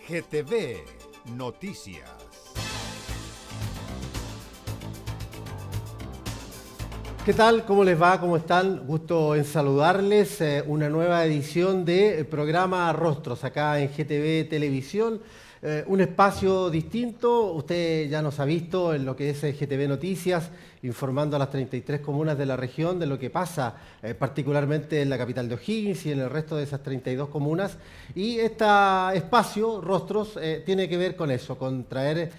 GTV Noticias. ¿Qué tal? ¿Cómo les va? ¿Cómo están? Gusto en saludarles. Una nueva edición de programa Rostros acá en GTV Televisión. Un espacio distinto. Usted ya nos ha visto en lo que es GTV Noticias, informando a las 33 comunas de la región de lo que pasa, particularmente en la capital de O'Higgins y en el resto de esas 32 comunas. Y este espacio, Rostros, tiene que ver con eso, con traer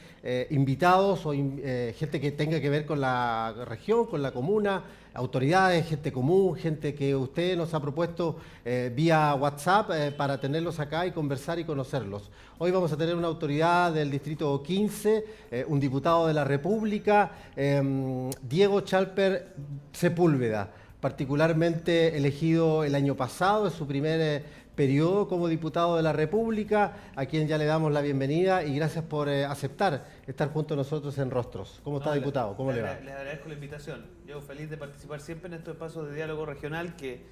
invitados o gente que tenga que ver con la región, con la comuna, autoridades, gente común, gente que usted nos ha propuesto vía WhatsApp para tenerlos acá y conversar y conocerlos. Hoy vamos a tener una autoridad del Distrito 15, un diputado de la República, Diego Chalper Sepúlveda, particularmente elegido el año pasado, es su primer periodo como diputado de la República, a quien ya le damos la bienvenida y gracias por aceptar estar junto a nosotros en Rostros. ¿Cómo está, diputado? ¿Cómo le va? Les agradezco la invitación. Yo feliz de participar siempre en estos espacios de diálogo regional que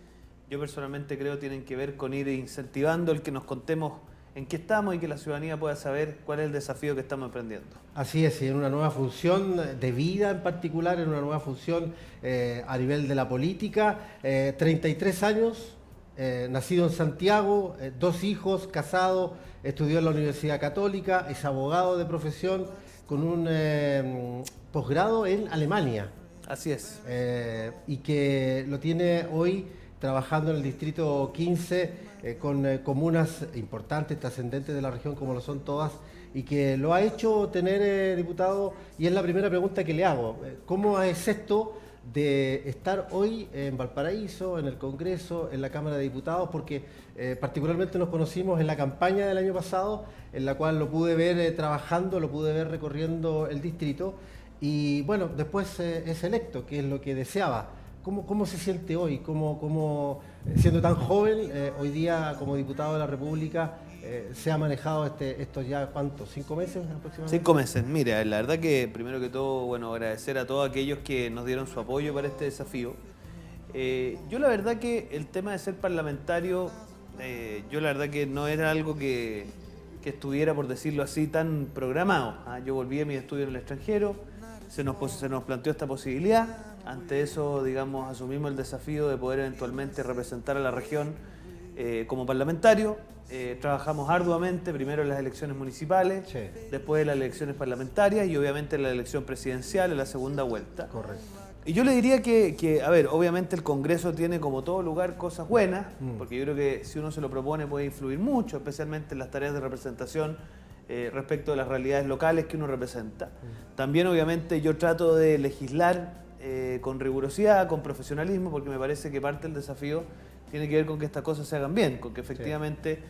yo personalmente creo tienen que ver con ir incentivando el que nos contemos en qué estamos y que la ciudadanía pueda saber cuál es el desafío que estamos emprendiendo. Así es, y en una nueva función de vida en particular, en una nueva función a nivel de la política. 33 años, nacido en Santiago, 2 hijos, casado, estudió en la Universidad Católica, es abogado de profesión con un posgrado en Alemania. Así es. Y que lo tiene hoy trabajando en el Distrito 15 con comunas importantes, trascendentes de la región como lo son todas, y que lo ha hecho tener diputado, y es la primera pregunta que le hago. ¿Cómo es esto de estar hoy en Valparaíso, en el Congreso, en la Cámara de Diputados? Porque particularmente nos conocimos en la campaña del año pasado, en la cual lo pude ver trabajando, lo pude ver recorriendo el distrito, y bueno, después es electo, que es lo que deseaba. ¿Cómo se siente hoy? ¿Cómo siendo tan joven, hoy día como diputado de la República, se ha manejado estos ya, ¿cuántos? ¿5 meses aproximadamente? 5 meses. Mira, la verdad que primero que todo, bueno, agradecer a todos aquellos que nos dieron su apoyo para este desafío. Yo la verdad que el tema de ser parlamentario, yo la verdad que no era algo que estuviera, por decirlo así, tan programado. Yo volví a mi estudio en el extranjero, se nos planteó esta posibilidad. Ante eso, digamos, asumimos el desafío de poder eventualmente representar a la región como parlamentario. Trabajamos arduamente, primero en las elecciones municipales, sí, después en las elecciones parlamentarias y obviamente en la elección presidencial en la segunda vuelta. Correcto. Y yo le diría que, a ver, obviamente el Congreso tiene como todo lugar cosas buenas, porque yo creo que si uno se lo propone puede influir mucho, especialmente en las tareas de representación respecto de las realidades locales que uno representa. También obviamente yo trato de legislar con rigurosidad, con profesionalismo, porque me parece que parte del desafío tiene que ver con que estas cosas se hagan bien, con que efectivamente sí,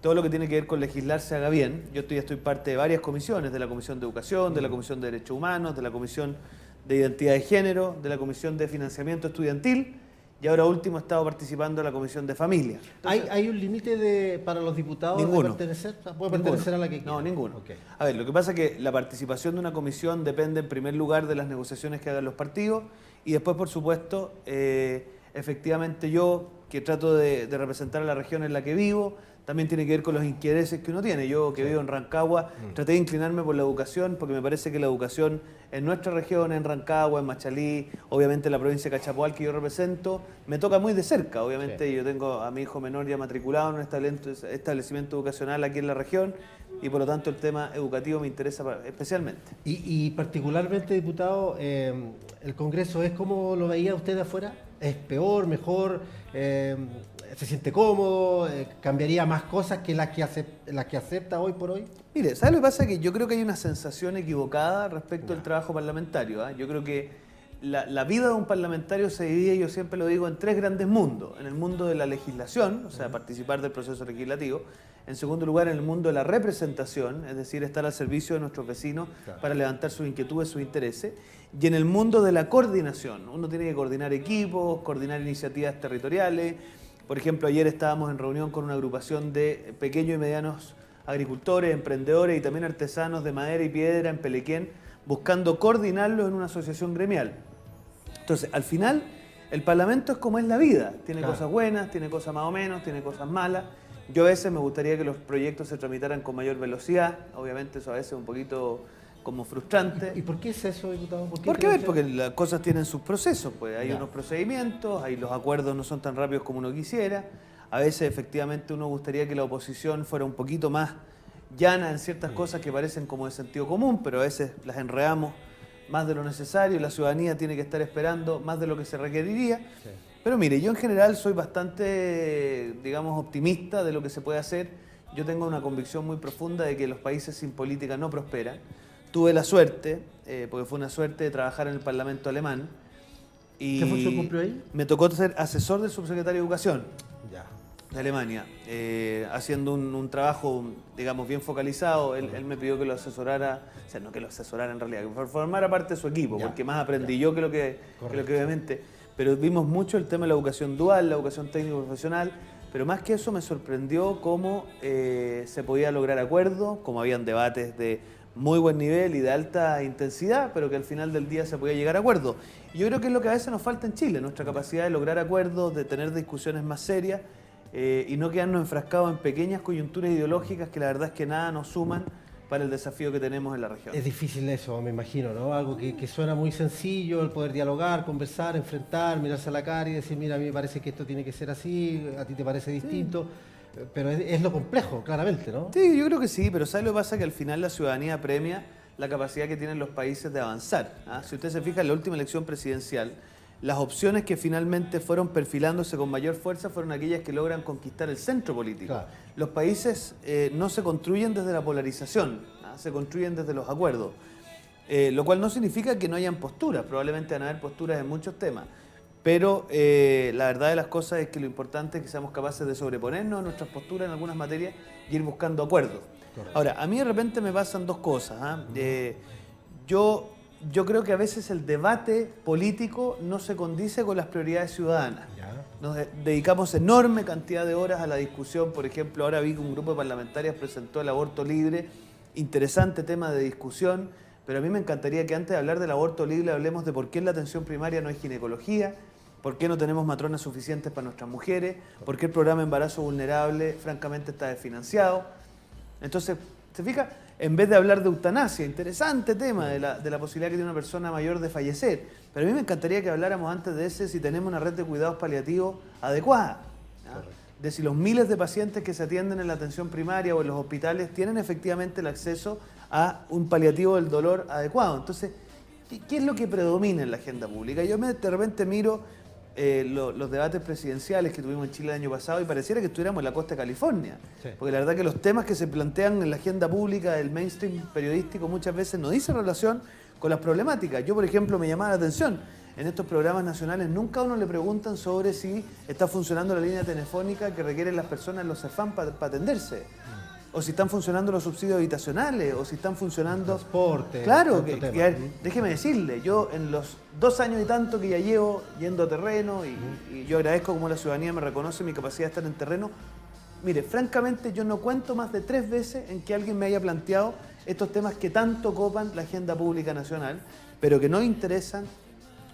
todo lo que tiene que ver con legislar se haga bien. Yo estoy parte de varias comisiones, de la Comisión de Educación, de la Comisión de Derechos Humanos, de la Comisión de Identidad de Género, de la Comisión de Financiamiento Estudiantil y ahora último he estado participando en la Comisión de Familia. Entonces, ¿Hay un límite para los diputados ninguno, de pertenecer? ¿Puede pertenecer a la que quiera? No, ninguno. Okay. A ver, lo que pasa es que la participación de una comisión depende en primer lugar de las negociaciones que hagan los partidos y después, por supuesto, efectivamente yo, que trato de representar a la región en la que vivo, también tiene que ver con los intereses que uno tiene. Yo, que vivo en Rancagua, traté de inclinarme por la educación, porque me parece que la educación en nuestra región, en Rancagua, en Machalí, obviamente en la provincia de Cachapoal que yo represento, me toca muy de cerca. Obviamente yo tengo a mi hijo menor ya matriculado en un establecimiento educacional aquí en la región y por lo tanto el tema educativo me interesa especialmente. Y particularmente, diputado, ¿el Congreso es como lo veía usted de afuera? ¿Es peor, mejor? ¿Se siente cómodo? ¿Cambiaría más cosas que las que acepta hoy por hoy? Mire, ¿sabes lo que pasa? Que yo creo que hay una sensación equivocada respecto al trabajo parlamentario. Yo creo que la vida de un parlamentario se divide, yo siempre lo digo, en 3 grandes mundos. En el mundo de la legislación, o sea, participar del proceso legislativo. En segundo lugar, en el mundo de la representación, es decir, estar al servicio de nuestros vecinos para levantar sus inquietudes, sus intereses. Y en el mundo de la coordinación. Uno tiene que coordinar equipos, coordinar iniciativas territoriales. Por ejemplo, ayer estábamos en reunión con una agrupación de pequeños y medianos agricultores, emprendedores y también artesanos de madera y piedra en Pelequén, buscando coordinarlos en una asociación gremial. Entonces, al final, el Parlamento es como es la vida. Tiene cosas buenas, tiene cosas más o menos, tiene cosas malas. Yo a veces me gustaría que los proyectos se tramitaran con mayor velocidad, obviamente eso a veces es un poquito como frustrante. ¿Y por qué es eso, diputado? Porque las cosas tienen sus procesos, pues hay Ya. unos procedimientos, hay los acuerdos no son tan rápidos como uno quisiera. A veces efectivamente uno gustaría que la oposición fuera un poquito más llana en ciertas cosas que parecen como de sentido común, pero a veces las enredamos más de lo necesario y la ciudadanía tiene que estar esperando más de lo que se requeriría. Sí. Pero mire, yo en general soy bastante, digamos, optimista de lo que se puede hacer. Yo tengo una convicción muy profunda de que los países sin política no prosperan. Tuve la suerte, porque fue una suerte de trabajar en el Parlamento alemán. Y ¿Qué función cumplió ahí? me tocó ser asesor del subsecretario de Educación Ya. de Alemania, haciendo un trabajo, digamos, bien focalizado. Él me pidió que lo asesorara, o sea, no que lo asesorara en realidad, que formara parte de su equipo, Ya, porque más aprendí ya. yo que lo que obviamente. Pero vimos mucho el tema de la educación dual, la educación técnico-profesional, pero más que eso me sorprendió cómo se podía lograr acuerdos, cómo habían debates de muy buen nivel y de alta intensidad, pero que al final del día se podía llegar a acuerdos. Y yo creo que es lo que a veces nos falta en Chile, nuestra capacidad de lograr acuerdos, de tener discusiones más serias y no quedarnos enfrascados en pequeñas coyunturas ideológicas que la verdad es que nada nos suman para el desafío que tenemos en la región. Es difícil eso, me imagino, ¿no? Algo que suena muy sencillo, el poder dialogar, conversar, enfrentar, mirarse a la cara y decir, mira, a mí me parece que esto tiene que ser así, a ti te parece distinto, pero es lo complejo, claramente, ¿no? Sí, yo creo que sí, pero ¿sabes lo que pasa? Que al final la ciudadanía premia la capacidad que tienen los países de avanzar. ¿Ah? Si usted se fija en la última elección presidencial, las opciones que finalmente fueron perfilándose con mayor fuerza fueron aquellas que logran conquistar el centro político. Claro. Los países no se construyen desde la polarización, ¿ah? Se construyen desde los acuerdos. Lo cual no significa que no hayan posturas, probablemente van a haber posturas en muchos temas. Pero la verdad de las cosas es que lo importante es que seamos capaces de sobreponernos a nuestras posturas en algunas materias y ir buscando acuerdos. Correcto. Ahora, a mí de repente me pasan dos cosas. ¿Ah? Yo creo que a veces el debate político no se condice con las prioridades ciudadanas. Ya. Nos dedicamos enorme cantidad de horas a la discusión. Por ejemplo, ahora vi que un grupo de parlamentarias presentó el aborto libre. Interesante tema de discusión. Pero a mí me encantaría que antes de hablar del aborto libre hablemos de por qué en la atención primaria no hay ginecología, por qué no tenemos matronas suficientes para nuestras mujeres, por qué el programa Embarazo Vulnerable francamente está desfinanciado. Entonces, ¿se fija? En vez de hablar de eutanasia, interesante tema de la posibilidad que tiene una persona mayor de fallecer. Pero a mí me encantaría que habláramos antes de ese si tenemos una red de cuidados paliativos adecuada. ¿Ah? De si los miles de pacientes que se atienden en la atención primaria o en los hospitales tienen efectivamente el acceso a un paliativo del dolor adecuado. Entonces, ¿qué es lo que predomina en la agenda pública? Yo de repente miro los debates presidenciales que tuvimos en Chile el año pasado y pareciera que estuviéramos en la costa de California. Sí. Porque la verdad que los temas que se plantean en la agenda pública del mainstream periodístico muchas veces no dicen relación con las problemáticas. Yo, por ejemplo, me llamaba la atención, en estos programas nacionales nunca a uno le preguntan sobre si está funcionando la línea telefónica que requieren las personas en los CEFAM para atenderse. O si están funcionando los subsidios habitacionales, o si están funcionando... Transporte. Claro, tanto tema. a ver, déjeme decirle, yo en los 2 años y tanto que ya llevo yendo a terreno, y yo agradezco como la ciudadanía me reconoce mi capacidad de estar en terreno, mire, francamente yo no cuento más de 3 veces en que alguien me haya planteado estos temas que tanto copan la agenda pública nacional, pero que no interesan,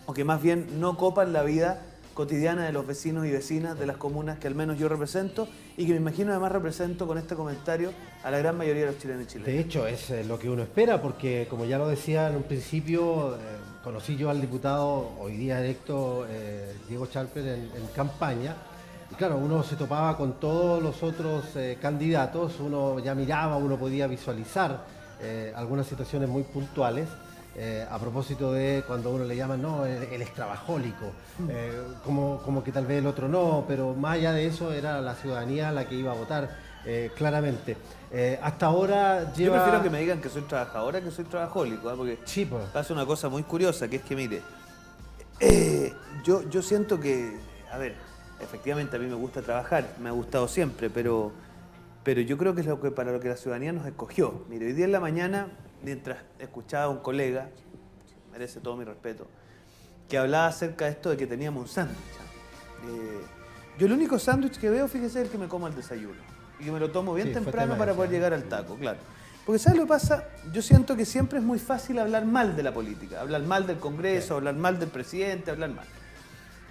o que más bien no copan la vida cotidiana de los vecinos y vecinas de las comunas que al menos yo represento y que me imagino además represento con este comentario a la gran mayoría de los chilenos y chilenas. De hecho, es lo que uno espera, porque como ya lo decía en un principio, conocí yo al diputado hoy día electo Diego Chalper en campaña, y claro, uno se topaba con todos los otros candidatos, uno ya miraba, uno podía visualizar algunas situaciones muy puntuales. A propósito de cuando uno le llaman, no, él es trabajólico, como que tal vez el otro no, pero más allá de eso era la ciudadanía la que iba a votar claramente. Hasta ahora lleva... Yo prefiero que me digan que soy trabajadora que soy trabajólico, porque Sí, pues. pasa una cosa muy curiosa, que es que mire, yo siento que, a ver, efectivamente a mí me gusta trabajar, me ha gustado siempre, pero yo creo que es para lo que la ciudadanía nos escogió. Mire, hoy día en la mañana, mientras escuchaba a un colega, merece todo mi respeto, que hablaba acerca de esto de que teníamos un sándwich. Yo el único sándwich que veo, fíjese, es el que me como al desayuno. Y que me lo tomo bien Sí, fue temprano tema para ese, poder ¿eh? llegar al taco, claro. Porque ¿sabes lo que pasa? Yo siento que siempre es muy fácil hablar mal de la política, hablar mal del Congreso, hablar mal del presidente, hablar mal.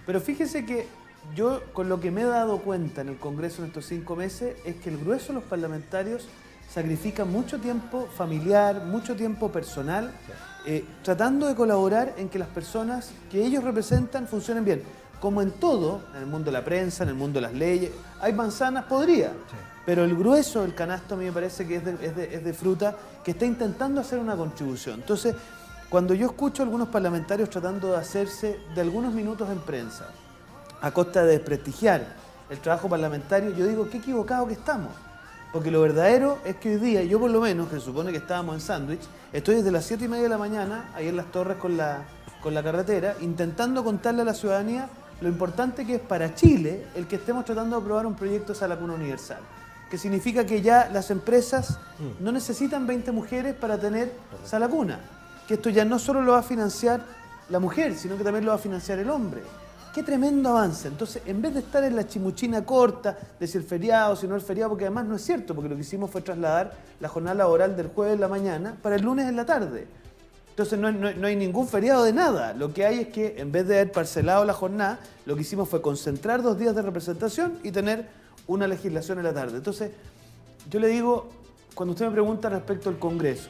Pero fíjese que yo con lo que me he dado cuenta en el Congreso en estos 5 meses es que el grueso de los parlamentarios sacrifica mucho tiempo familiar, mucho tiempo personal, tratando de colaborar en que las personas que ellos representan funcionen bien. Como en todo, en el mundo de la prensa, en el mundo de las leyes, hay manzanas, podría, pero el grueso del canasto a mí me parece que es de fruta que está intentando hacer una contribución. Entonces, cuando yo escucho a algunos parlamentarios tratando de hacerse de algunos minutos en prensa, a costa de desprestigiar el trabajo parlamentario, yo digo, qué equivocado que estamos. Porque lo verdadero es que hoy día, yo por lo menos, que se supone que estábamos en sándwich, estoy desde las 7:30 de la mañana, ahí en Las Torres con la carretera, intentando contarle a la ciudadanía lo importante que es para Chile el que estemos tratando de aprobar un proyecto de sala cuna universal. Que significa que ya las empresas no necesitan 20 mujeres para tener sala cuna. Que esto ya no solo lo va a financiar la mujer, sino que también lo va a financiar el hombre. ¡Qué tremendo avance! Entonces, en vez de estar en la chimuchina corta, de si el feriado, si no el feriado, porque además no es cierto, porque lo que hicimos fue trasladar la jornada laboral del jueves en la mañana para el lunes en la tarde. Entonces, no hay ningún feriado de nada. Lo que hay es que, en vez de haber parcelado la jornada, lo que hicimos fue concentrar 2 días de representación y tener una legislación en la tarde. Entonces, yo le digo, cuando usted me pregunta respecto al Congreso,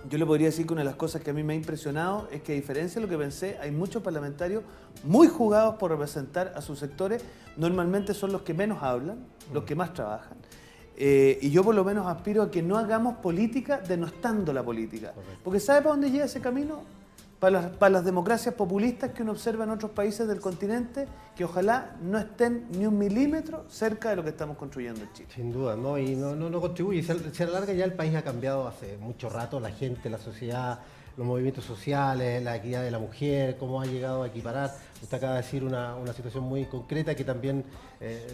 yo le podría decir que una de las cosas que a mí me ha impresionado es que, a diferencia de lo que pensé, hay muchos parlamentarios muy jugados por representar a sus sectores. Normalmente son los que menos hablan, los que más trabajan. Y yo por lo menos aspiro a que no hagamos política denostando la política. Correcto. Porque ¿sabe para dónde llega ese camino? Para las democracias populistas que uno observa en otros países del continente, que ojalá no estén ni un milímetro cerca de lo que estamos construyendo en Chile. Sin duda, ¿no? Y no contribuye. Se alarga ya, el país ha cambiado hace mucho rato, la gente, la sociedad, los movimientos sociales, la equidad de la mujer, cómo ha llegado a equiparar. Usted acaba de decir una situación muy concreta que también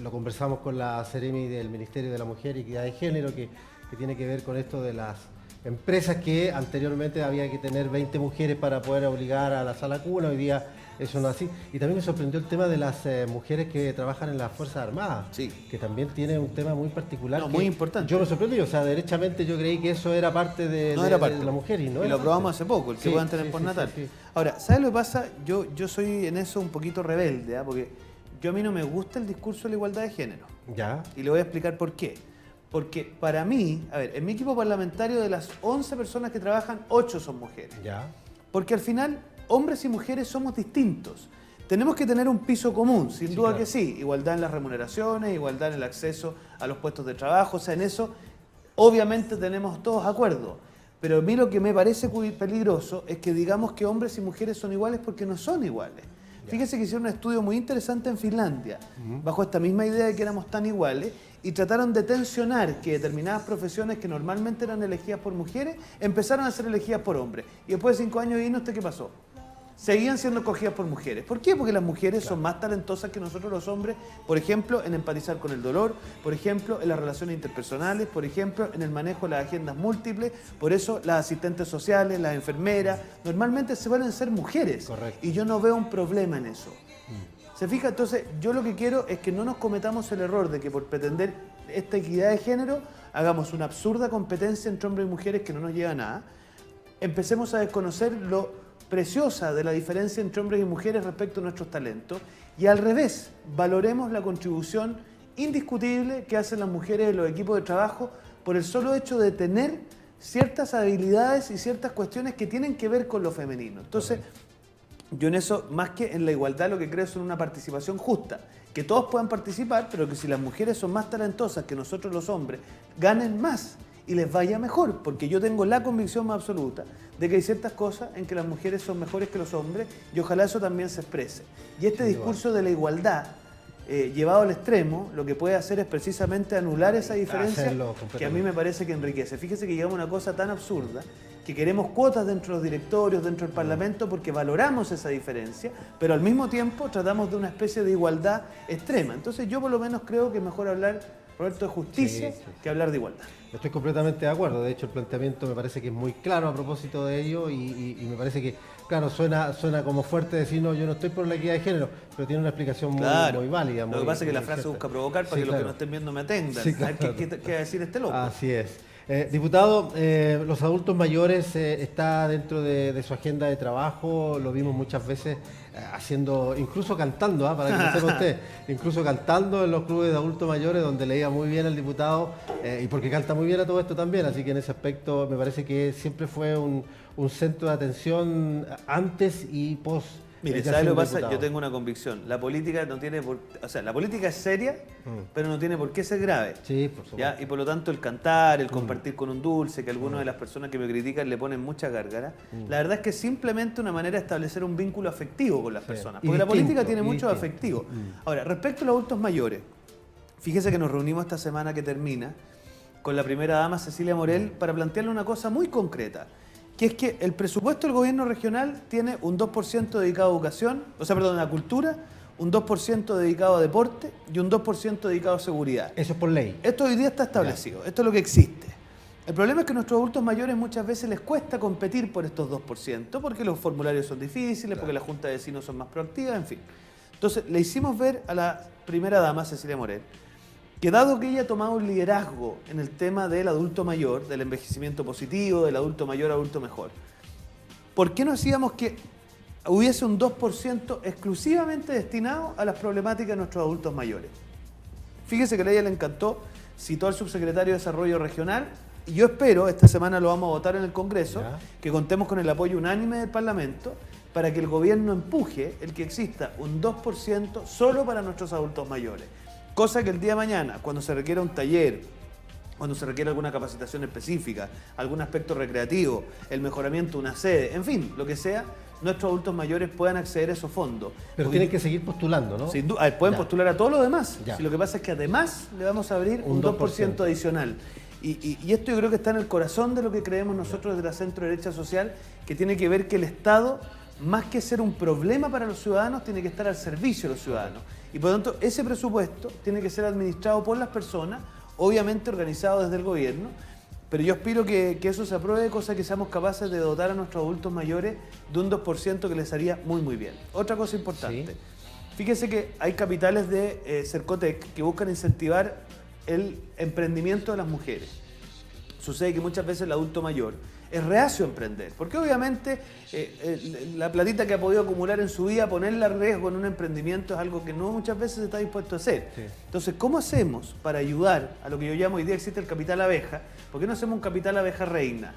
lo conversamos con la Seremi del Ministerio de la Mujer y Equidad de Género, que tiene que ver con esto de las empresas que anteriormente había que tener 20 mujeres para poder obligar a la sala cuna, hoy día eso no es así. Y también me sorprendió el tema de las mujeres que trabajan en las Fuerzas Armadas, Sí. que también tiene un tema muy particular. No, que muy importante. Yo me sorprendí, o sea, derechamente yo creí que eso era parte de la mujer y no y era lo aprobamos parte. hace poco, el que Sí, puedan tener sí, por sí, natal. sí, sí. Ahora, ¿sabes lo que pasa? Yo soy en eso un poquito rebelde, porque a mí no me gusta el discurso de la igualdad de género. Ya, Y le voy a explicar por qué. Porque para mí, a ver, en mi equipo parlamentario de las 11 personas que trabajan, 8 son mujeres. ya. Porque al final, hombres y mujeres somos distintos. Tenemos que tener un piso común, sin duda claro. que sí. Igualdad en las remuneraciones, igualdad en el acceso a los puestos de trabajo. O sea, en eso obviamente tenemos todos acuerdo. Pero a mí lo que me parece muy peligroso es que digamos que hombres y mujeres son iguales porque no son iguales. Fíjese que hicieron un estudio muy interesante en Finlandia, bajo esta misma idea de que éramos tan iguales, y trataron de tensionar que determinadas profesiones que normalmente eran elegidas por mujeres, empezaron a ser elegidas por hombres. Y después de 5 años, ¿y usted qué pasó? Seguían siendo escogidas por mujeres. ¿Por qué? Porque las mujeres son más talentosas que nosotros los hombres, por ejemplo, en empatizar con el dolor, por ejemplo, en las relaciones interpersonales, por ejemplo, en el manejo de las agendas múltiples. Por eso las asistentes sociales, las enfermeras, normalmente suelen ser mujeres. Correcto. Y yo no veo un problema en eso. ¿Se fija? Entonces, yo lo que quiero es que no nos cometamos el error de que por pretender esta equidad de género, hagamos una absurda competencia entre hombres y mujeres que no nos lleva a nada. Empecemos a desconocer lo preciosa de la diferencia entre hombres y mujeres respecto a nuestros talentos, y al revés, valoremos la contribución indiscutible que hacen las mujeres en los equipos de trabajo por el solo hecho de tener ciertas habilidades y ciertas cuestiones que tienen que ver con lo femenino. Entonces, yo en eso, más que en la igualdad, lo que creo es en una participación justa, que todos puedan participar, pero que si las mujeres son más talentosas que nosotros los hombres, ganen más y les vaya mejor, porque yo tengo la convicción más absoluta de que hay ciertas cosas en que las mujeres son mejores que los hombres, y ojalá eso también se exprese. Y este discurso de la igualdad, llevado al extremo, lo que puede hacer es precisamente anular esa diferencia que a mí me parece que enriquece. Fíjese que llegamos a una cosa tan absurda, que queremos cuotas dentro de los directorios, dentro del Parlamento, porque valoramos esa diferencia, pero al mismo tiempo tratamos de una especie de igualdad extrema. Entonces yo por lo menos creo que es mejor hablar, Roberto, de justicia que hablar de igualdad. Estoy completamente de acuerdo. De hecho, el planteamiento me parece que es muy claro a propósito de ello y me parece que, claro, suena como fuerte decir, no, yo no estoy por la equidad de género, pero tiene una explicación muy válida. Lo que pasa es que la frase busca provocar para que los que no estén viendo me atendan. Sí, A ver claro. qué va a decir este loco. Así es. Diputado, los adultos mayores está dentro de su agenda de trabajo, lo vimos muchas veces haciendo, incluso cantando, para que lo sepa usted, incluso cantando en los clubes de adultos mayores, donde leía muy bien el diputado, y porque canta muy bien a todo esto también, así que en ese aspecto me parece que siempre fue un centro de atención antes y post. Mire, ¿sabes lo que pasa? Yo tengo una convicción. La política no tiene por... O sea, la política es seria, pero no tiene por qué ser grave. Sí, por supuesto. ¿Ya? Y por lo tanto el cantar, el compartir con un dulce, que algunas de las personas que me critican le ponen mucha gárgara, la verdad es que es simplemente una manera de establecer un vínculo afectivo con las personas. Porque la política tiene mucho afectivo. Ahora, respecto a los adultos mayores, fíjese que nos reunimos esta semana que termina con la primera dama Cecilia Morel para plantearle una cosa muy concreta, que es que el presupuesto del gobierno regional tiene un 2% dedicado a educación, a cultura, un 2% dedicado a deporte y un 2% dedicado a seguridad. Eso es por ley. Esto hoy día está establecido, esto es lo que existe. El problema es que a nuestros adultos mayores muchas veces les cuesta competir por estos 2%, porque los formularios son difíciles, porque las juntas de vecinos son más proactivas, en fin. Entonces, le hicimos ver a la primera dama, Cecilia Morel, que dado que ella ha tomado un liderazgo en el tema del adulto mayor, del envejecimiento positivo, del adulto mayor, adulto mejor, ¿por qué no hacíamos que hubiese un 2% exclusivamente destinado a las problemáticas de nuestros adultos mayores? Fíjese que a ella le encantó, citó al subsecretario de Desarrollo Regional, y yo espero, esta semana lo vamos a votar en el Congreso, que contemos con el apoyo unánime del Parlamento para que el gobierno empuje el que exista un 2% solo para nuestros adultos mayores. Cosa que el día de mañana, cuando se requiera un taller, cuando se requiera alguna capacitación específica, algún aspecto recreativo, el mejoramiento de una sede, en fin, lo que sea, nuestros adultos mayores puedan acceder a esos fondos. Pero tienen que seguir postulando, ¿no? Sin duda, pueden postular a todos los demás. Si lo que pasa es que además le vamos a abrir un 2% adicional. Y esto yo creo que está en el corazón de lo que creemos nosotros desde la Centro Derecha Social, que tiene que ver que el Estado, más que ser un problema para los ciudadanos, tiene que estar al servicio de los ciudadanos. Y por lo tanto, ese presupuesto tiene que ser administrado por las personas, obviamente organizado desde el gobierno, pero yo aspiro que eso se apruebe, cosa que seamos capaces de dotar a nuestros adultos mayores de un 2% que les haría muy muy bien. Otra cosa importante, fíjese que hay capitales de Cercotec que buscan incentivar el emprendimiento de las mujeres. Sucede que muchas veces el adulto mayor es reacio a emprender, porque obviamente la platita que ha podido acumular en su vida, ponerla a riesgo en un emprendimiento es algo que no muchas veces está dispuesto a hacer. Entonces, ¿cómo hacemos para ayudar a lo que yo llamo, hoy día existe el capital abeja? ¿Por qué no hacemos un capital abeja reina?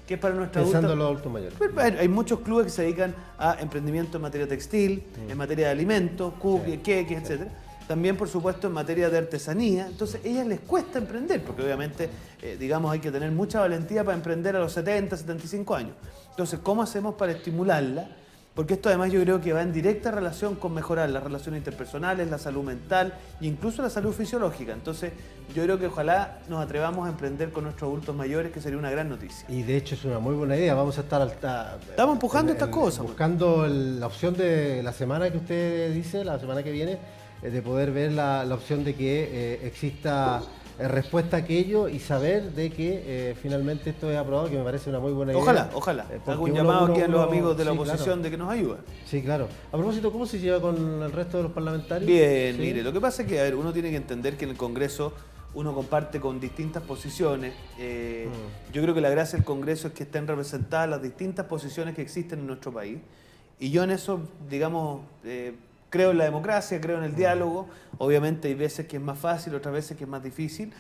Que es para nuestra pensando en los adultos mayores. Hay muchos clubes que se dedican a emprendimiento en materia textil, en materia de alimentos, cookies, queques, etcétera. También, por supuesto, en materia de artesanía. Entonces, a ellas les cuesta emprender, porque obviamente, hay que tener mucha valentía para emprender a los 70, 75 años. Entonces, ¿cómo hacemos para estimularla? Porque esto además yo creo que va en directa relación con mejorar las relaciones interpersonales, la salud mental e incluso la salud fisiológica. Entonces, yo creo que ojalá nos atrevamos a emprender con nuestros adultos mayores, que sería una gran noticia. Y de hecho es una muy buena idea. Vamos a estar estamos empujando estas cosas. Buscando la opción de la semana que usted dice, la semana que viene, de poder ver la opción de que exista respuesta a aquello y saber de que finalmente esto es aprobado, que me parece una muy buena idea. Ojalá. Hago un llamado aquí a los amigos de la oposición de que nos ayuden. Sí, claro. A propósito, ¿cómo se lleva con el resto de los parlamentarios? Bien, mire, lo que pasa es que, uno tiene que entender que en el Congreso uno comparte con distintas posiciones. Yo creo que la gracia del Congreso es que estén representadas las distintas posiciones que existen en nuestro país. Y yo en eso, creo en la democracia, creo en el diálogo. Obviamente hay veces que es más fácil, otras veces que es más difícil,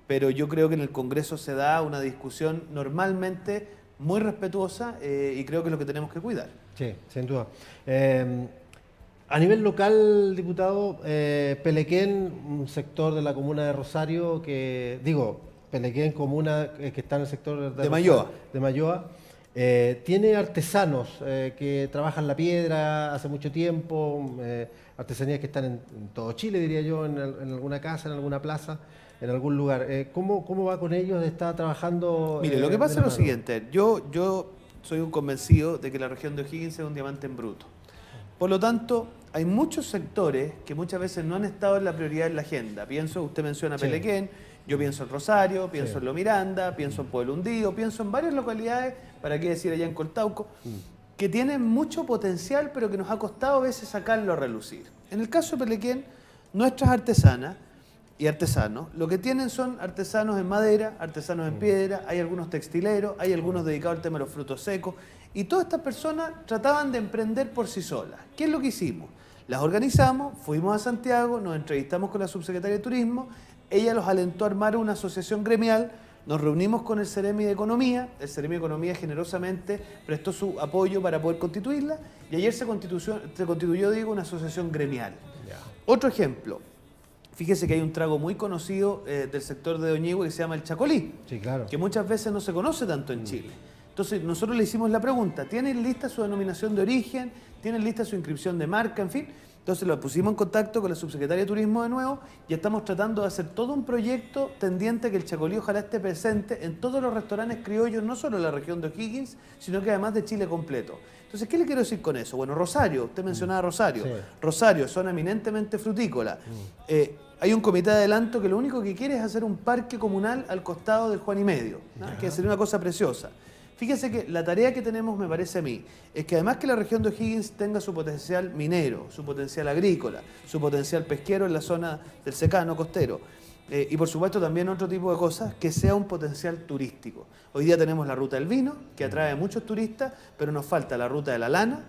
pero yo creo que en el Congreso se da una discusión normalmente muy respetuosa y creo que es lo que tenemos que cuidar. Sí, sin duda. A nivel local, diputado, Pelequén, un sector de la comuna de Rosario, Pelequén, comuna que está en el sector de Malloa, tiene artesanos que trabajan la piedra hace mucho tiempo, artesanías que están en todo Chile, diría yo, en alguna casa, en alguna plaza, en algún lugar. ¿Cómo va con ellos? ¿Está trabajando? Mire, lo que pasa es lo siguiente, yo soy un convencido de que la región de O'Higgins es un diamante en bruto. Por lo tanto, hay muchos sectores que muchas veces no han estado en la prioridad en la agenda. Usted menciona Pelequén, yo pienso en Rosario, pienso en Lo Miranda, pienso en Pueblo Hundido, pienso en varias localidades, para qué decir allá en Coltauco, que tienen mucho potencial, pero que nos ha costado a veces sacarlo a relucir. En el caso de Pelequén, nuestras artesanas y artesanos. Lo que tienen son artesanos en madera, artesanos en piedra, hay algunos textileros, hay algunos dedicados al tema de los frutos secos, y todas estas personas trataban de emprender por sí solas. ¿Qué es lo que hicimos? Las organizamos, fuimos a Santiago, nos entrevistamos con la subsecretaria de Turismo, ella los alentó a armar una asociación gremial, nos reunimos con el Ceremi de Economía, el Ceremi de Economía generosamente prestó su apoyo para poder constituirla, y ayer se constituyó, una asociación gremial. Otro ejemplo, fíjese que hay un trago muy conocido del sector de Doñihue que se llama el chacolí, Sí, claro. que muchas veces no se conoce tanto en Chile. Entonces nosotros le hicimos la pregunta, ¿tienen lista su denominación de origen? ¿Tienen lista su inscripción de marca? En fin. Entonces lo pusimos en contacto con la subsecretaria de Turismo de nuevo y estamos tratando de hacer todo un proyecto tendiente a que el chacolí ojalá esté presente en todos los restaurantes criollos, no solo en la región de O'Higgins, sino que además de Chile completo. Entonces, ¿qué le quiero decir con eso? Bueno, Rosario, usted mencionaba Rosario. Sí. Rosario, zona eminentemente frutícola. Hay un comité de adelanto que lo único que quiere es hacer un parque comunal al costado del Juan y Medio, ¿no? Que sería una cosa preciosa. Fíjese que la tarea que tenemos, me parece a mí, es que además que la región de O'Higgins tenga su potencial minero, su potencial agrícola, su potencial pesquero en la zona del secano costero, y por supuesto también otro tipo de cosas, que sea un potencial turístico. Hoy día tenemos la ruta del vino, que atrae a muchos turistas, pero nos falta la ruta de la lana,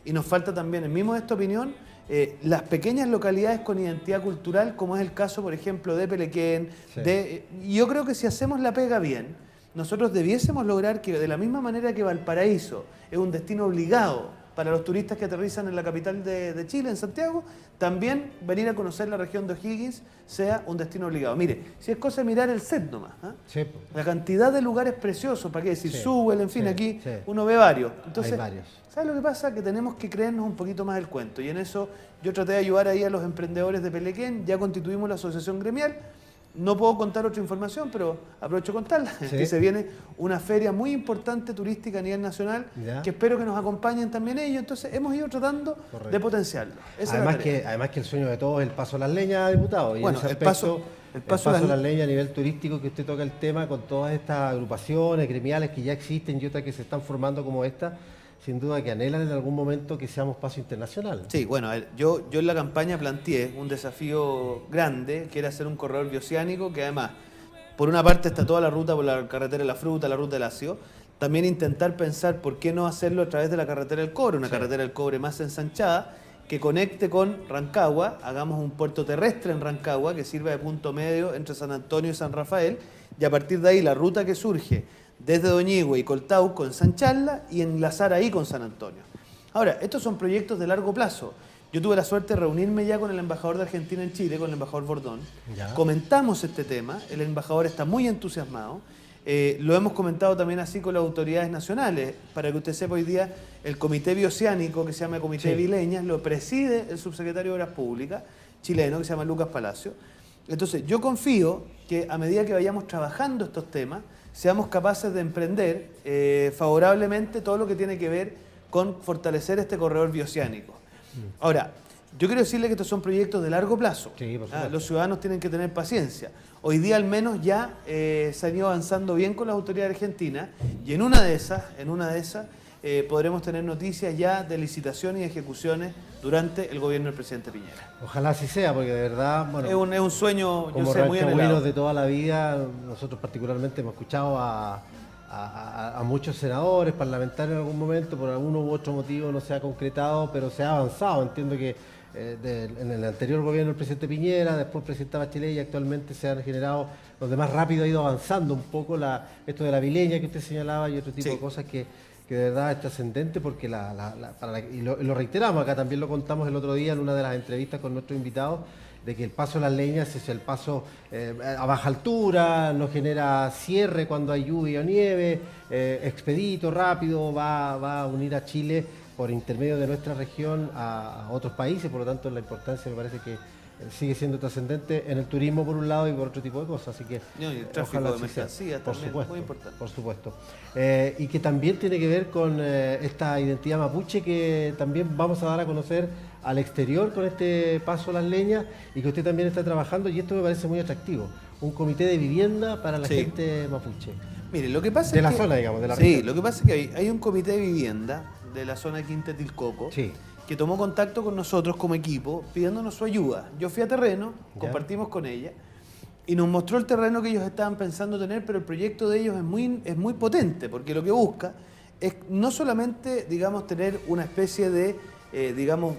y nos falta también, en mi modesta opinión, las pequeñas localidades con identidad cultural, como es el caso, por ejemplo, de Pelequén. Sí. Y yo creo que si hacemos la pega bien, nosotros debiésemos lograr que, de la misma manera que Valparaíso es un destino obligado para los turistas que aterrizan en la capital de Chile, en Santiago, también venir a conocer la región de O'Higgins sea un destino obligado. Mire, si es cosa de mirar el set nomás, ¿eh? Sí. La cantidad de lugares preciosos, ¿para qué decir? Sí. Sewell, en fin, Sí, aquí sí. uno ve varios. Entonces, Hay varios. ¿sabes lo que pasa? Que tenemos que creernos un poquito más el cuento. Y en eso yo traté de ayudar ahí a los emprendedores de Pelequén, ya constituimos la asociación gremial. No puedo contar otra información, pero aprovecho de contarla. Sí. Que se viene una feria muy importante turística a nivel nacional, Ya. que espero que nos acompañen también ellos. Entonces hemos ido tratando Correcto. de potenciarlo. Esa es la tarea. Además que el sueño de todos es el paso a las leñas, diputado. Y Bueno, en ese el paso a a las las leñas a nivel turístico, que usted toca el tema con todas estas agrupaciones gremiales que ya existen y otras que se están formando como esta, sin duda que anhelan en algún momento que seamos paso internacional. Sí, bueno, a ver, yo en la campaña planteé un desafío grande, que era hacer un corredor bioceánico, que además, por una parte está toda la ruta por la carretera de la fruta, la ruta del ácido, también intentar pensar por qué no hacerlo a través de la carretera del cobre, una carretera del cobre más ensanchada, que conecte con Rancagua, hagamos un puerto terrestre en Rancagua, que sirva de punto medio entre San Antonio y San Rafael, y a partir de ahí la ruta que surge desde Doñihue y Coltauco, ensancharla y enlazar ahí con San Antonio. Ahora, estos son proyectos de largo plazo. Yo tuve la suerte de reunirme ya con el embajador de Argentina en Chile, con el embajador Bordón. Ya. Comentamos este tema, el embajador está muy entusiasmado. Lo hemos comentado también así con las autoridades nacionales. Para que usted sepa, hoy día el Comité Bioceánico, que se llama Comité de Vileñas, lo preside el subsecretario de Obras Públicas chileno, que se llama Lucas Palacio. Entonces, yo confío que a medida que vayamos trabajando estos temas, seamos capaces de emprender favorablemente todo lo que tiene que ver con fortalecer este corredor bioceánico. Ahora, yo quiero decirle que estos son proyectos de largo plazo. Sí, por supuesto. Los ciudadanos tienen que tener paciencia. Hoy día al menos ya se han ido avanzando bien con las autoridades argentinas y en una de esas podremos tener noticias ya de licitaciones y ejecuciones durante el gobierno del presidente Piñera. Ojalá así sea, porque de verdad, bueno, Es un sueño, yo como sé, muy rancagüinos anhelado. de toda la vida, nosotros particularmente hemos escuchado a muchos senadores, parlamentarios en algún momento, por alguno u otro motivo no se ha concretado, pero se ha avanzado. Entiendo que en el anterior gobierno del presidente Piñera, después el presidente Bachelet, y actualmente se han generado, donde más rápido ha ido avanzando un poco esto de la vileña que usted señalaba y otro tipo de cosas que de verdad es trascendente, porque y lo reiteramos acá, también lo contamos el otro día en una de las entrevistas con nuestros invitados, de que el paso a las leñas es el paso a baja altura, no genera cierre cuando hay lluvia o nieve, expedito, rápido, va a unir a Chile por intermedio de nuestra región a otros países. Por lo tanto, la importancia me parece que sigue siendo trascendente en el turismo por un lado y por otro tipo de cosas. Así que No, y el tráfico ojalá de así sea. mercancías Por también, supuesto, muy importante. por supuesto. Y que también tiene que ver con esta identidad mapuche que también vamos a dar a conocer al exterior con este paso a las leñas, y que usted también está trabajando, y esto me parece muy atractivo, un comité de vivienda para la gente mapuche. Mire, lo que pasa De es la que, zona, digamos, de la Sí, región. lo que pasa es que hay un comité de vivienda de la zona de Quinta Tilcoco Sí. que tomó contacto con nosotros como equipo pidiéndonos su ayuda. Yo fui a terreno, Ya. compartimos con ella y nos mostró el terreno que ellos estaban pensando tener, pero el proyecto de ellos es muy potente, porque lo que busca es no solamente, digamos, tener una especie de, digamos,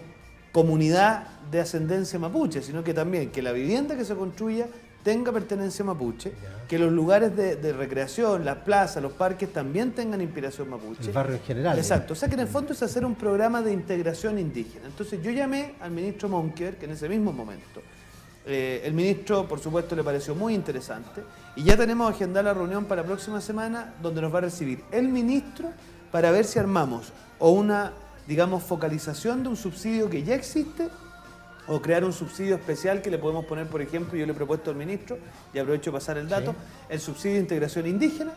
comunidad de ascendencia mapuche, sino que también que la vivienda que se construya tenga pertenencia mapuche, que los lugares de recreación, las plazas, los parques también tengan inspiración mapuche. El barrio en general. Exacto, o sea que en el fondo es hacer un programa de integración indígena. Entonces yo llamé al ministro Monkever, que en ese mismo momento, el ministro por supuesto le pareció muy interesante, y ya tenemos agendada la reunión para la próxima semana, donde nos va a recibir el ministro para ver si armamos o una, digamos, focalización de un subsidio que ya existe, o crear un subsidio especial que le podemos poner, por ejemplo, yo le he propuesto al ministro, y aprovecho de pasar el dato, el subsidio de integración indígena,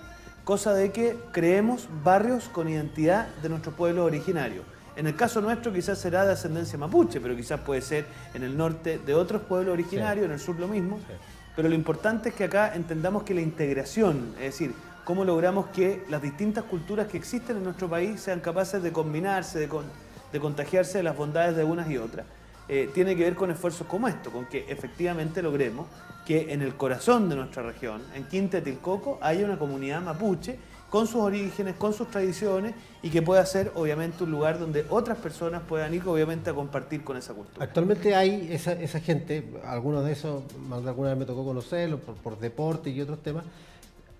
cosa de que creemos barrios con identidad de nuestros pueblos originarios. En el caso nuestro quizás será de ascendencia mapuche, pero quizás puede ser en el norte de otros pueblos originarios, en el sur lo mismo, pero lo importante es que acá entendamos que la integración, es decir, cómo logramos que las distintas culturas que existen en nuestro país sean capaces de combinarse, de contagiarse de las bondades de unas y otras. Tiene que ver con esfuerzos como esto, con que efectivamente logremos que en el corazón de nuestra región, en Quinta Tilcoco, haya una comunidad mapuche con sus orígenes, con sus tradiciones, y que pueda ser obviamente un lugar donde otras personas puedan ir obviamente a compartir con esa cultura. Actualmente hay esa gente, algunos de esos, más de alguna vez me tocó conocerlos por deporte y otros temas.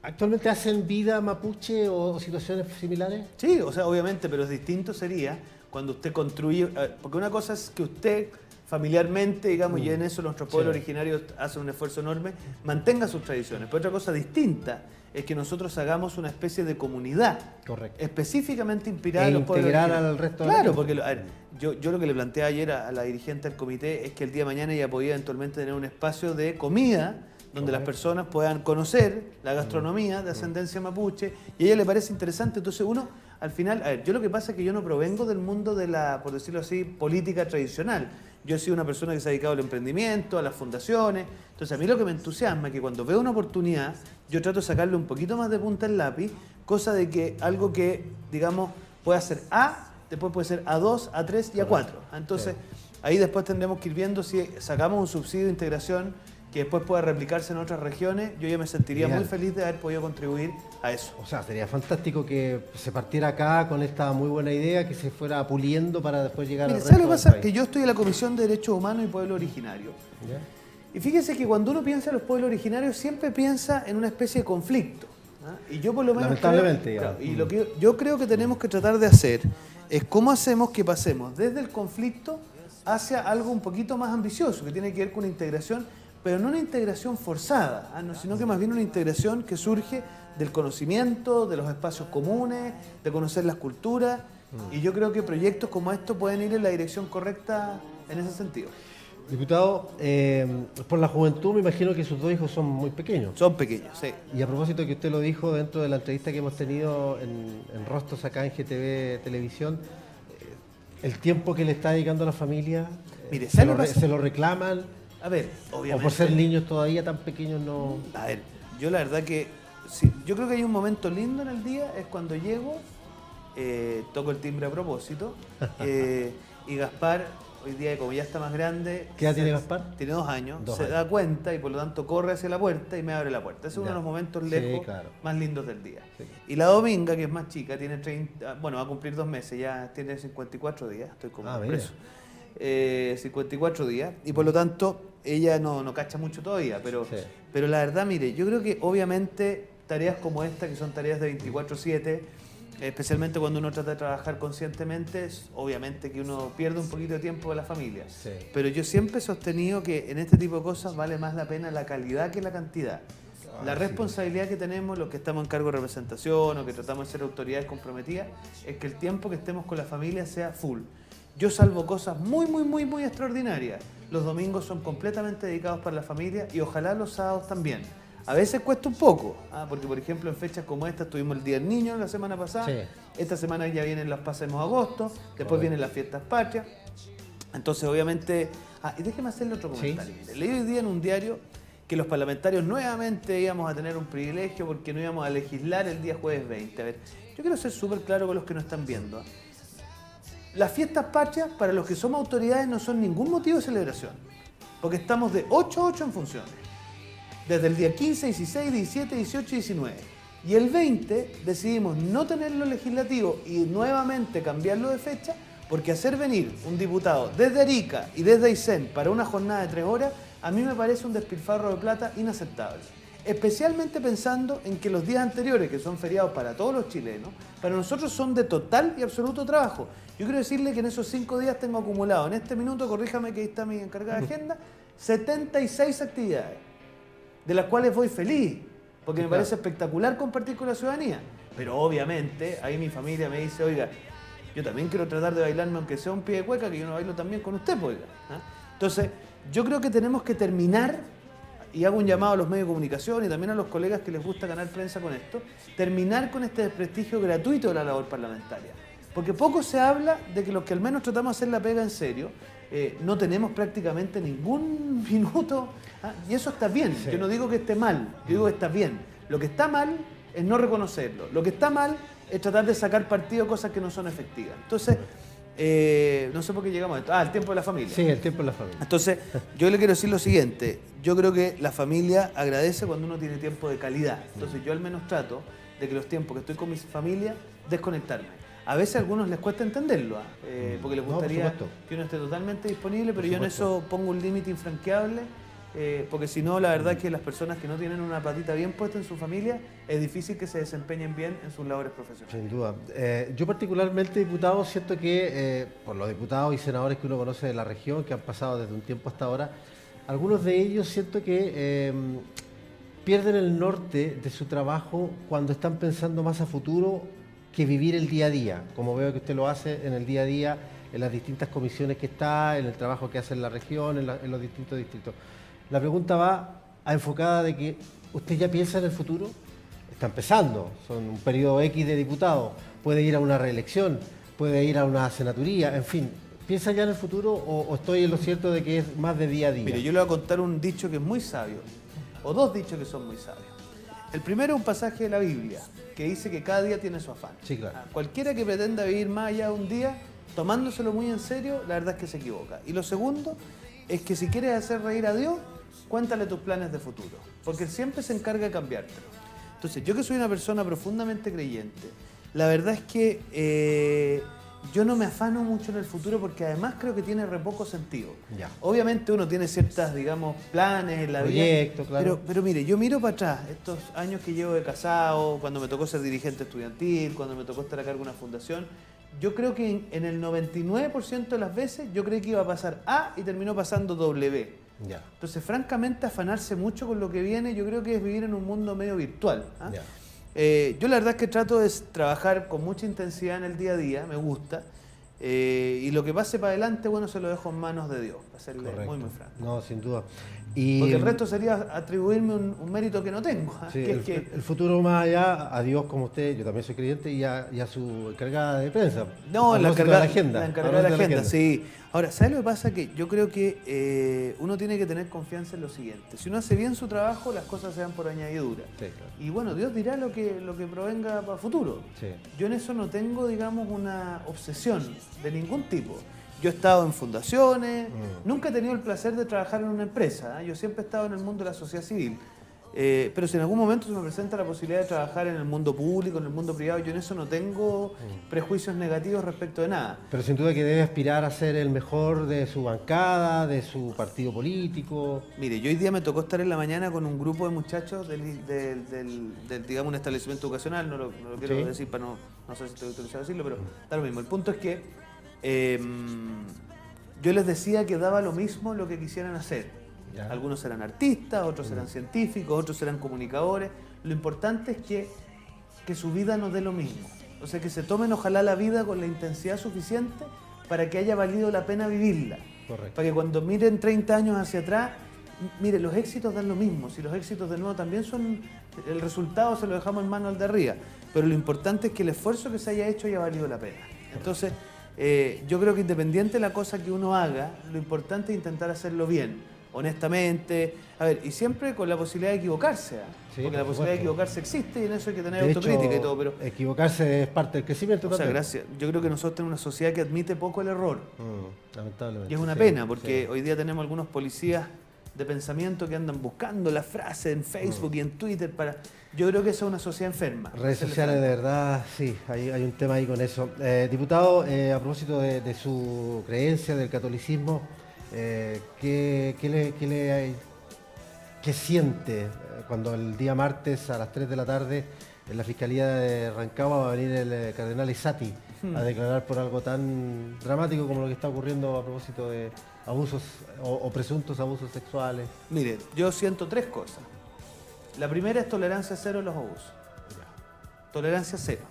¿Actualmente hacen vida mapuche o situaciones similares? Sí, o sea, obviamente, pero es distinto sería cuando usted construye, porque una cosa es que usted familiarmente, digamos, y en eso nuestros pueblos originarios hacen un esfuerzo enorme, mantenga sus tradiciones, pero otra cosa distinta es que nosotros hagamos una especie de comunidad específicamente inspirada en los pueblos originarios. Al resto de Claro, porque a ver, yo lo que le planteé ayer a la dirigente del comité es que el día de mañana ella podía eventualmente tener un espacio de comida donde las personas puedan conocer la gastronomía de ascendencia mapuche, y a ella le parece interesante. Entonces uno, al final, a ver, yo lo que pasa es que yo no provengo del mundo de la, por decirlo así, política tradicional. Yo he sido una persona que se ha dedicado al emprendimiento, a las fundaciones. Entonces a mí lo que me entusiasma es que cuando veo una oportunidad, yo trato de sacarle un poquito más de punta al lápiz, cosa de que algo que, digamos, pueda ser A, después puede ser A2, A3 y A4. Entonces ahí después tendremos que ir viendo si sacamos un subsidio de integración que después pueda replicarse en otras regiones. Yo ya me sentiría muy feliz de haber podido contribuir a eso. O sea, sería fantástico que se partiera acá con esta muy buena idea, que se fuera puliendo para después llegar al resto ¿Sabes lo que del pasa? país? Que yo estoy en la Comisión de Derechos Humanos y Pueblo Originario. ¿Ya? Y fíjese que cuando uno piensa en los pueblos originarios siempre piensa en una especie de conflicto. Y yo por lo menos lamentablemente, creo, claro, y lo que yo creo que tenemos que tratar de hacer es cómo hacemos que pasemos desde el conflicto hacia algo un poquito más ambicioso, que tiene que ver con una integración, pero no una integración forzada, sino que más bien una integración que surge del conocimiento, de los espacios comunes, de conocer las culturas, y yo creo que proyectos como estos pueden ir en la dirección correcta en ese sentido. Diputado, por la juventud me imagino que sus dos hijos son muy pequeños. Son pequeños, sí. Y a propósito que usted lo dijo dentro de la entrevista que hemos tenido en Rostros acá en GTV Televisión, el tiempo que le está dedicando a la familia, Mire, se lo reclaman. A ver, obviamente. O por ser niños todavía tan pequeños no. A ver, yo la verdad que sí, yo creo que hay un momento lindo en el día, es cuando llego, toco el timbre a propósito, y Gaspar, hoy día como ya está más grande. ¿Qué edad tiene Gaspar? Tiene 2 años, da cuenta y por lo tanto corre hacia la puerta y me abre la puerta. Ese es uno de los momentos lejos más lindos del día. Sí. Y la Dominga, que es más chica, tiene 30, bueno, va a cumplir 2 meses, ya tiene 54 días, estoy como preso. 54 días, y por lo tanto ella no cacha mucho todavía, pero la verdad, mire, yo creo que obviamente tareas como esta, que son tareas de 24/7, especialmente cuando uno trata de trabajar conscientemente, es obviamente que uno pierde un poquito de tiempo de la familia. Sí. Pero yo siempre he sostenido que en este tipo de cosas vale más la pena la calidad que la cantidad. La responsabilidad que tenemos los que estamos en cargo de representación o que tratamos de ser autoridades comprometidas es que el tiempo que estemos con la familia sea full. Yo salvo cosas muy extraordinarias. Los domingos son completamente dedicados para la familia y ojalá los sábados también. A veces cuesta un poco, porque por ejemplo en fechas como esta tuvimos el Día del Niño la semana pasada, esta semana ya vienen las Pasemos Agosto, después vienen las Fiestas Patrias. Entonces obviamente, y déjeme hacerle otro comentario. Leí hoy día en un diario que los parlamentarios nuevamente íbamos a tener un privilegio porque no íbamos a legislar el día jueves 20. A ver, yo quiero ser súper claro con los que nos están viendo. Las fiestas patrias, para los que somos autoridades, no son ningún motivo de celebración, porque estamos de 8 a 8 en funciones. desde el día 15, 16, 17, 18 y 19. Y el 20 decidimos no tenerlo legislativo y nuevamente cambiarlo de fecha, porque hacer venir un diputado desde Arica y desde Aysén para una jornada de 3 horas, a mí me parece un despilfarro de plata inaceptable. Especialmente pensando en que los días anteriores, que son feriados para todos los chilenos, para nosotros son de total y absoluto trabajo. Yo quiero decirle que en esos 5 días tengo acumulado, en este minuto, corríjame que ahí está mi encargada de agenda, 76 actividades, de las cuales voy feliz, porque me parece espectacular compartir con la ciudadanía. Pero obviamente, ahí mi familia me dice, oiga, yo también quiero tratar de bailarme aunque sea un pie de cueca, que yo no bailo también con usted, pues, oiga. Entonces, yo creo que tenemos que terminar, y hago un llamado a los medios de comunicación y también a los colegas que les gusta ganar prensa con esto, terminar con este desprestigio gratuito de la labor parlamentaria. Porque poco se habla de que los que al menos tratamos de hacer la pega en serio, no tenemos prácticamente ningún minuto, y eso está bien. Sí. Yo no digo que esté mal, yo digo que está bien. Lo que está mal es no reconocerlo. Lo que está mal es tratar de sacar partido de cosas que no son efectivas. Entonces, no sé por qué llegamos a esto. El tiempo de la familia. Sí, el tiempo de la familia. Entonces, yo le quiero decir lo siguiente. Yo creo que la familia agradece cuando uno tiene tiempo de calidad. Entonces, yo al menos trato de que los tiempos que estoy con mi familia, desconectarme. A veces a algunos les cuesta entenderlo, porque les gustaría que uno esté totalmente disponible, pero yo en eso pongo un límite infranqueable, porque si no, la verdad es que las personas que no tienen una patita bien puesta en su familia, es difícil que se desempeñen bien en sus labores profesionales. Sin duda. Yo particularmente, diputado, siento que por los diputados y senadores que uno conoce de la región, que han pasado desde un tiempo hasta ahora, algunos de ellos siento que pierden el norte de su trabajo cuando están pensando más a futuro que vivir el día a día, como veo que usted lo hace en el día a día, en las distintas comisiones que está, en el trabajo que hace en la región, en los distintos distritos. La pregunta va enfocada de que usted ya piensa en el futuro, está empezando, son un periodo X de diputado, puede ir a una reelección, puede ir a una senaturía, en fin, ¿piensa ya en el futuro o estoy en lo cierto de que es más de día a día? Mire, yo le voy a contar un dicho que es muy sabio, o dos dichos que son muy sabios. El primero es un pasaje de la Biblia, que dice que cada día tiene su afán. Sí, claro. Cualquiera que pretenda vivir más allá de un día, tomándoselo muy en serio, la verdad es que se equivoca. Y lo segundo es que si quieres hacer reír a Dios, cuéntale tus planes de futuro, porque Él siempre se encarga de cambiártelo. Entonces, yo que soy una persona profundamente creyente, la verdad es que yo no me afano mucho en el futuro porque además creo que tiene re poco sentido. Ya. Obviamente uno tiene ciertas, digamos, planes en la Proyectos, vida. claro. Pero mire, yo miro para atrás, estos años que llevo de casado, cuando me tocó ser dirigente estudiantil, cuando me tocó estar a cargo de una fundación, yo creo que en el 99% de las veces yo creí que iba a pasar A y terminó pasando W. Ya. Entonces, francamente, afanarse mucho con lo que viene, yo creo que es vivir en un mundo medio virtual. Ya. Yo la verdad es que trato de trabajar con mucha intensidad en el día a día, me gusta. Y lo que pase para adelante, bueno, se lo dejo en manos de Dios, para serle muy franco. No, sin duda. Porque el resto sería atribuirme un mérito que no tengo. Sí, que el futuro más allá, a Dios como usted, yo también soy creyente, y a su encargada de prensa. No, la encargada de la agenda. La encargada de la agenda, sí. Ahora, ¿sabes lo que pasa? Que yo creo que uno tiene que tener confianza en lo siguiente. Si uno hace bien su trabajo, las cosas se dan por añadidura. Sí, claro. Y bueno, Dios dirá lo que provenga para el futuro. Sí. Yo en eso no tengo, digamos, una obsesión de ningún tipo. Yo he estado en fundaciones, nunca he tenido el placer de trabajar en una empresa. Yo siempre he estado en el mundo de la sociedad civil. Pero si en algún momento se me presenta la posibilidad de trabajar en el mundo público, en el mundo privado, yo en eso no tengo prejuicios negativos respecto de nada. Pero sin duda que debe aspirar a ser el mejor de su bancada, de su partido político. Mire, yo hoy día me tocó estar en la mañana con un grupo de muchachos del digamos, un establecimiento educacional, no lo quiero decir para no sé si estoy autorizado a decirlo, pero da lo mismo. El punto es que yo les decía que daba lo mismo lo que quisieran hacer. Ya. Algunos eran artistas, otros eran científicos, otros eran comunicadores. Lo importante es que su vida no dé lo mismo. O sea, que se tomen ojalá la vida con la intensidad suficiente para que haya valido la pena vivirla. Correcto. Para que cuando miren 30 años hacia atrás, mire, los éxitos dan lo mismo. Si los éxitos de nuevo también son, el resultado se lo dejamos en manos al de arriba. Pero lo importante es que el esfuerzo que se haya hecho haya valido la pena. Entonces, yo creo que independiente de la cosa que uno haga, lo importante es intentar hacerlo bien, honestamente, a ver, y siempre con la posibilidad de equivocarse, sí, porque la posibilidad de equivocarse existe y en eso hay que tener de autocrítica hecho, y todo, pero equivocarse es parte del crecimiento. O sea, gracias. Yo creo que nosotros tenemos una sociedad que admite poco el error. Lamentablemente. Y es una pena, porque hoy día tenemos algunos policías de pensamiento que andan buscando la frase en Facebook y en Twitter para... Yo creo que eso es una sociedad enferma. Redes sociales, de verdad, sí, hay un tema ahí con eso. Diputado, a propósito de su creencia del catolicismo, ¿qué siente cuando el día martes a las 3 de la tarde en la Fiscalía de Rancagua va a venir el cardenal Isati a declarar por algo tan dramático como lo que está ocurriendo a propósito de abusos o presuntos abusos sexuales? Mire, yo siento tres cosas. La primera es tolerancia cero a los abusos. Tolerancia cero.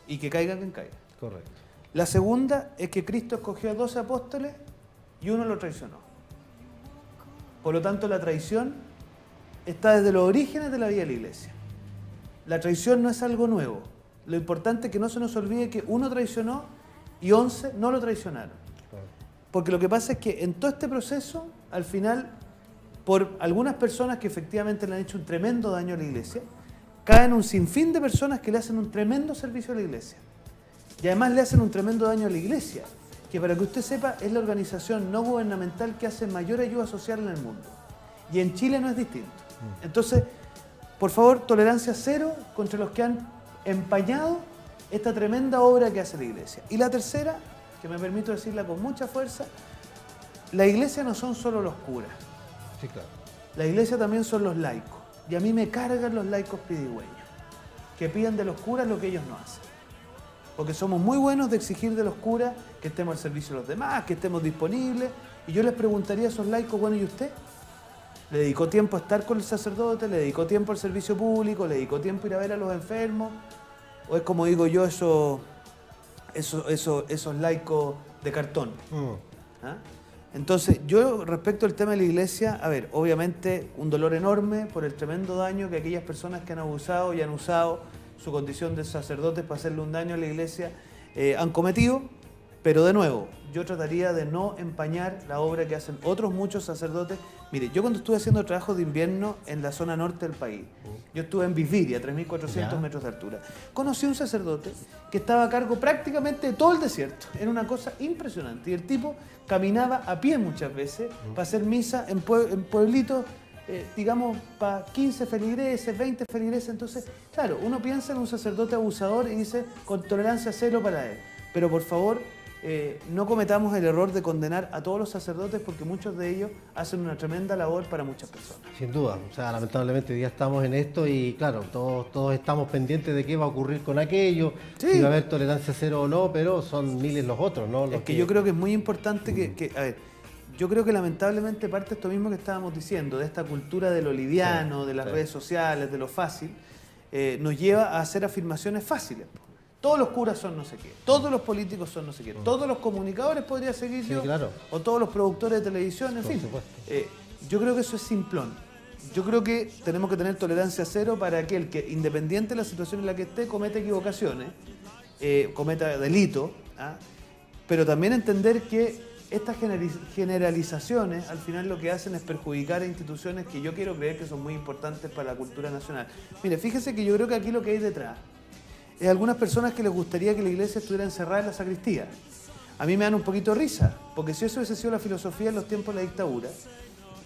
Y que caiga quien caiga. Correcto. La segunda es que Cristo escogió a 12 apóstoles y uno lo traicionó. Por lo tanto, la traición está desde los orígenes de la vida de la Iglesia. La traición no es algo nuevo. Lo importante es que no se nos olvide que uno traicionó y 11 no lo traicionaron. Porque lo que pasa es que en todo este proceso, al final, por algunas personas que efectivamente le han hecho un tremendo daño a la Iglesia, caen un sinfín de personas que le hacen un tremendo servicio a la Iglesia. Y además le hacen un tremendo daño a la Iglesia, que para que usted sepa es la organización no gubernamental que hace mayor ayuda social en el mundo. Y en Chile no es distinto. Entonces, por favor, tolerancia cero contra los que han empañado esta tremenda obra que hace la Iglesia. Y la tercera, que me permito decirla con mucha fuerza, la Iglesia no son solo los curas. Sí, claro. La Iglesia también son los laicos. Y a mí me cargan los laicos pidigüeños, que piden de los curas lo que ellos no hacen. Porque somos muy buenos de exigir de los curas que estemos al servicio de los demás, que estemos disponibles. Y yo les preguntaría a esos laicos, bueno, ¿y usted? ¿Le dedicó tiempo a estar con el sacerdote? ¿Le dedicó tiempo al servicio público? ¿Le dedicó tiempo a ir a ver a los enfermos? ¿O es como digo yo, esos laicos de cartón? ¿Ah? Entonces, yo respecto al tema de la Iglesia, a ver, obviamente un dolor enorme por el tremendo daño que aquellas personas que han abusado y han usado su condición de sacerdotes para hacerle un daño a la Iglesia han cometido, pero de nuevo, yo trataría de no empañar la obra que hacen otros muchos sacerdotes. Mire, yo cuando estuve haciendo trabajos de invierno en la zona norte del país, yo estuve en Viviria, 3.400 metros de altura, conocí a un sacerdote que estaba a cargo prácticamente de todo el desierto, era una cosa impresionante, y el tipo caminaba a pie muchas veces para hacer misa en pueblitos, digamos, para 15 feligreses, 20 feligreses. Entonces, claro, uno piensa en un sacerdote abusador y dice, con tolerancia cero para él. Pero por favor, no cometamos el error de condenar a todos los sacerdotes porque muchos de ellos hacen una tremenda labor para muchas personas. Sin duda, o sea, lamentablemente hoy día estamos en esto y claro, todos estamos pendientes de qué va a ocurrir con aquello, si va a haber tolerancia cero o no, pero son miles los otros, ¿no? Es que yo creo que es muy importante a ver, yo creo que lamentablemente parte de esto mismo que estábamos diciendo, de esta cultura de lo liviano, de las redes sociales, de lo fácil, nos lleva a hacer afirmaciones fáciles. Todos los curas son no sé qué, todos los políticos son no sé qué, todos los comunicadores podría seguir yo, claro. o todos los productores de televisión, en fin. Yo creo que eso es simplón. Yo creo que tenemos que tener tolerancia cero para aquel que, independiente de la situación en la que esté, cometa equivocaciones, cometa delitos, pero también entender que estas generalizaciones al final lo que hacen es perjudicar a instituciones que yo quiero creer que son muy importantes para la cultura nacional. Mire, fíjese que yo creo que aquí lo que hay detrás es algunas personas que les gustaría que la iglesia estuviera encerrada en la sacristía. A mí me dan un poquito de risa, porque si eso hubiese sido la filosofía en los tiempos de la dictadura,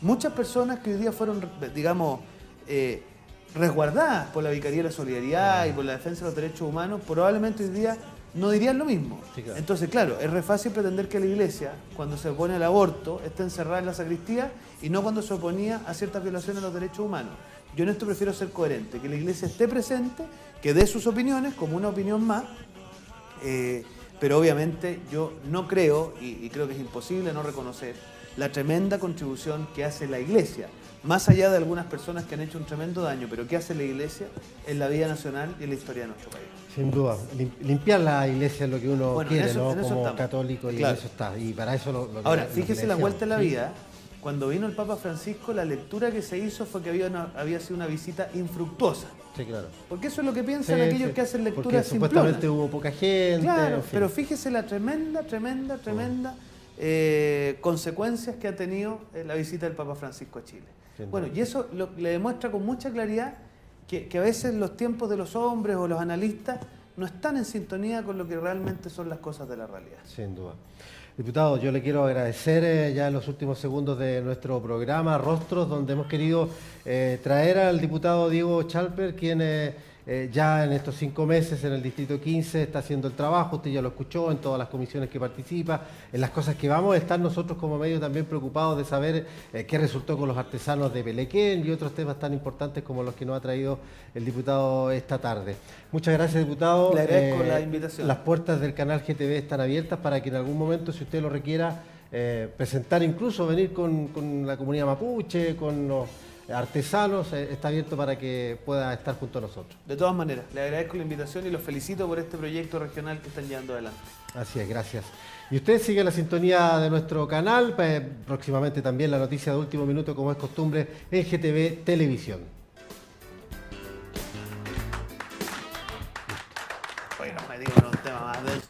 muchas personas que hoy día fueron, digamos, resguardadas por la Vicaría de la Solidaridad y por la defensa de los derechos humanos, probablemente hoy día no dirían lo mismo. Sí, claro. Entonces, claro, es re fácil pretender que la iglesia, cuando se opone al aborto, esté encerrada en la sacristía y no cuando se oponía a ciertas violaciones de los derechos humanos. Yo en esto prefiero ser coherente, que la iglesia esté presente, que dé sus opiniones como una opinión más, pero obviamente yo no creo, y creo que es imposible no reconocer, la tremenda contribución que hace la iglesia, más allá de algunas personas que han hecho un tremendo daño, pero que hace la iglesia en la vida nacional y en la historia de nuestro país. Sin duda, limpiar la iglesia es lo que uno quiere, eso, ¿no? Como estamos. católico, y claro. Eso está, y para eso Ahora, fíjese la vuelta en la vida. Cuando vino el Papa Francisco, la lectura que se hizo fue que había sido una visita infructuosa. Sí, claro. Porque eso es lo que piensan aquellos que hacen lecturas simplonas. Supuestamente hubo poca gente. Claro, en fin. pero fíjese la tremenda consecuencias que ha tenido la visita del Papa Francisco a Chile. Bueno, y eso le demuestra con mucha claridad que a veces los tiempos de los hombres o los analistas no están en sintonía con lo que realmente son las cosas de la realidad. Sin duda. Diputado, yo le quiero agradecer ya en los últimos segundos de nuestro programa Rostros, donde hemos querido traer al diputado Diego Chalper, quien ya en estos 5 meses en el Distrito 15 está haciendo el trabajo, usted ya lo escuchó en todas las comisiones que participa, en las cosas que vamos a estar nosotros como medio también preocupados de saber qué resultó con los artesanos de Pelequén y otros temas tan importantes como los que nos ha traído el diputado esta tarde. Muchas gracias, diputado. Le agradezco la invitación. Las puertas del canal GTV están abiertas para que en algún momento, si usted lo requiera, presentar, incluso venir con la comunidad mapuche, con los artesanos, está abierto para que pueda estar junto a nosotros. De todas maneras, le agradezco la invitación y los felicito por este proyecto regional que están llevando adelante. Así es, gracias. Y usted sigue la sintonía de nuestro canal, próximamente también la noticia de último minuto, como es costumbre, en GTV Televisión. Bueno, me digo un tema más de eso.